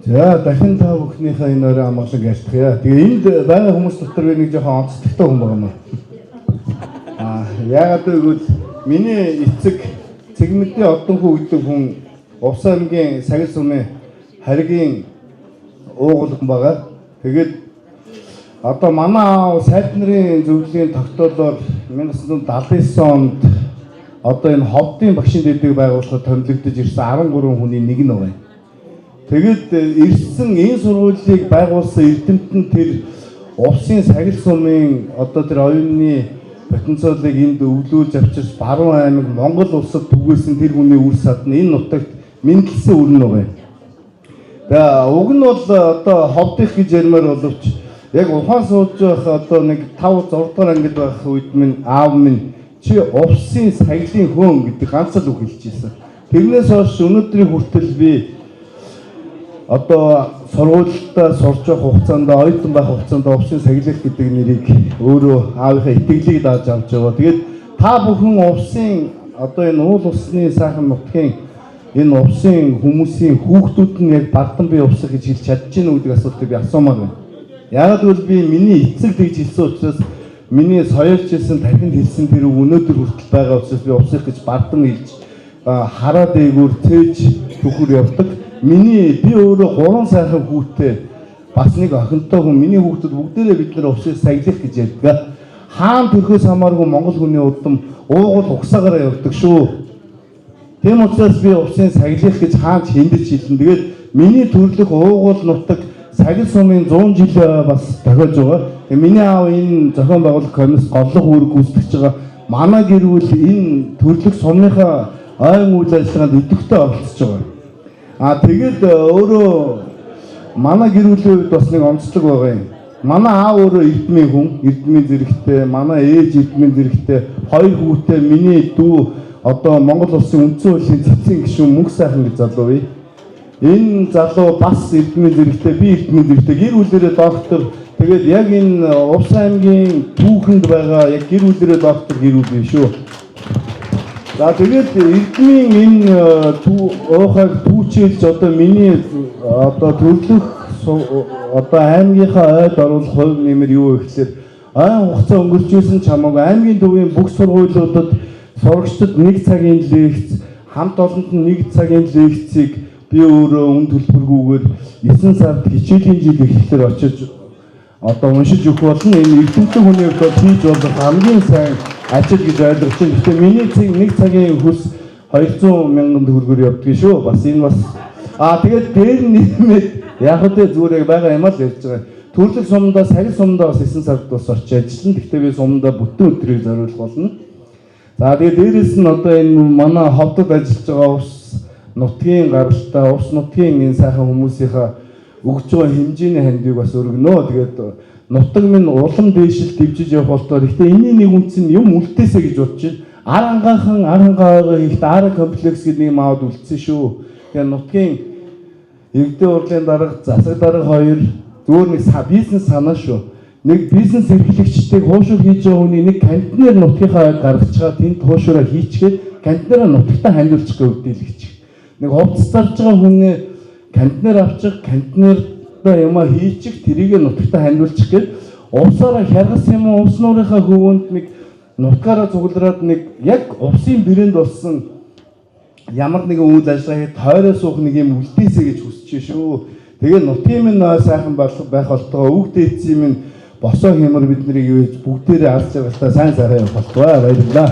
За дахин та бүхнийхээ энэ орой амгалан айлтгая. Тэгээ энд байгаа хүмүүс дотор би нэг жоохон онцлогтой хүн байгаа юм. Яагаад гэвэл миний эцэг цэгмэдийн одонхуу гэдэг хүн Увс аймгийн Сагил сумын харгийн уугуулган байгаа. Тэгээд одоо манай аав сайд нарын зөвлөлийн тогтоолоор 1979 онд одоо энэ ховдын багшин дэдэг байгууллагад томилогдож ирсэн 13 хүний нэг нь байна. Тэгэд ирсэн энэ сургуулийг байгуулсан эрдэмтэн тэр Увсын Сагил сумын одоо тэр оюуны потенциалыг энд өвлүүлж авчирч баруун аймаг Монгол улсад түгээсэн тэр хүний үр садны энэ нутагт мэндэлсэн өрн байгаа. Тэгээ уг нь бол одоо ховдих гэж ярмаар боловч яг ухаан сууж байх одоо нэг 5 6 дугаар ангид байх үед минь аав минь чи Увсын Сагилын хүн гэдэг ганц л үг хэлж ирсэн. Тэрнээс хойш өнөөдрийн хүртэл би одоо сургуультай сурч байх хугацаанд оюутан байх хугацаанд Увсын Сагилах гэдэг нэрийг өөрөө аавынхаа итгэлийг дааж авч байгаа. Тэгээд та бүхэн Увсын одоо энэ уул усны сайхан нутгийн энэ Увсын хүмүүсийн хүүхдүүд нь яг бардам бие увсах гэж хэлж чадж гэнэ үү гэдэг асуултыг би асуумаар байна. Яагаад гэвэл би миний эцэг тэгж хэлсэн учраас миний соёолч хэлсэн тархинд хэлсэн тэр өнөөдөр хүртэл байгаа учраас би увсах гэж бардам хэлж хараа дээгүүр цээж төхөр явдаг. Би өөрөө 3 сайхан хүүтэй бас нэг охинтой хүн миний хүүхдүүд бүгдээрээ бид нэр Увсыг Сагилах гэж ярьдаг. Хаан төрхөөс хамааргүй монгол хүний удам уугуул угсаагаараа явдаг шүү. Тийм учраас би Увсын Сагилах гэж хаанч хиндэж хэлнэ. Тэгээд миний төрлөх уугуул нутаг Сагил сумын 100 жил бас тохиолж байгаа. Миний аав энэ зохион байгуулах комисс голлох үүрэг гүйцэтгэж байгаа. Манай гэр бүл энэ төрлөх сумныхаа ойн үйл ажиллагаанд өдөртөө оролцож байгаа. Тэгээд өөрөө манай гэр бүлийн хувьд бас нэг онцлог байгаа юм. Манай аав өөрөө эрдмийн хүн, эрдмийн зэрэгтэй, манай ээж эрдмийн зэрэгтэй, 2 хүүтэй, миний дүү одоо Монгол улсын үндсэн хуулийн цэцгийн гишүүн Мөнх сайхан гэж залуу бий. Энэ залуу бас эрдмийн зэрэгтэй, би эрдмийн зэрэгтэй, гэр бүлэрээ доктор. Тэгээд яг энэ Увс аймгийн түүхэнд байгаа яг гэр бүлэрээ доктор гэр бүл бий шүү. За тэгээд эрдмийн энэ уухайг түүчилж одоо миний одоо төрлөх одоо аймгийнхаа ойд оруулах хувь нэмэр юу вэ гэхээр ойн хугацаа өнгөрч ирсэн ч хамаагүй аймгийн төвийн бүх сургуулиудад сурагчдад 1 цагийн лекц, хамт олонд нь 1 цагийн лекцийг би өөрөө үн төлбөргүйгээр 9 сард хичээлийн жил эхлэхээр очиж одоо уншиж өгөх болно. Энэ эрдэмтэн хүний хувьд хийж болох хамгийн сайн ажил гэж ойлгож байна. Гэхдээ миний 1 цагийн хөлс 200 мянган төгрөгөөр явдаг шүү. Бас энэ бас тэгээд дээр нэмээд яг л зүгээр байгаа юм л ярьж байгаа. Төрлөх сумдаа Сагил сумдаа бас 9 сард бас очиж ажиллана. Гэхдээ би сумдаа бүтэн өдрийг зориулах болно. За тэгээд дээрэс нь одоо энэ манай ховдод ажиллаж байгаа Увс нутгийн гаралтай, Увс нутгийн энэ сайхан хүмүүсийнхаа өгж байгаа хэмжээний хандийг бас өргөнөө. Тэгээд нутаг минь улам дээшил дэвжиж явах болтоор гэхдээ энэний нэг үнц нь юм үлдээсэ гэж бодож байна. Ар хангаагаа хийхдээ ар комплекс гэдэг юм аваад үлдсэн шүү. Тэгээд нутгийн Иргэдийн урлын дарга, засаг дарга 2 зүгээр нэг бизнес санаа шүү. Нэг бизнес эрхлэгчдийг хуушур хийж байгаа хүний нэг кантинер нутгийнхаа гаргаж байгаа тэнд хуушураа хийчгээд кантинераа нутагтаа хандуулчих гэж үдээлэгч. Нэг хувцас зарж байгаа хүнээ кантинер авчих, кантинерда юмаа хийчих, тэрийг нутагтаа хандуулчих гээд увсаараа хяргас юм уу, увс нуурынхаа хөвөнд нэг нутгаараа цуглараад нэг яг Увсын брэнд болсон ямар нэгэн үйл ажиллагаа тойроо суух нэг юм үлдээсэ гэж хүсэж шүү. Тэгээ нутгийн минь сайхан байх болтгоо үг дээдсийн минь босоо хямар биднийг юу гэж бүгдээрээ алж байгальтаа сайн сайхан явах болтгоо. Баярлалаа.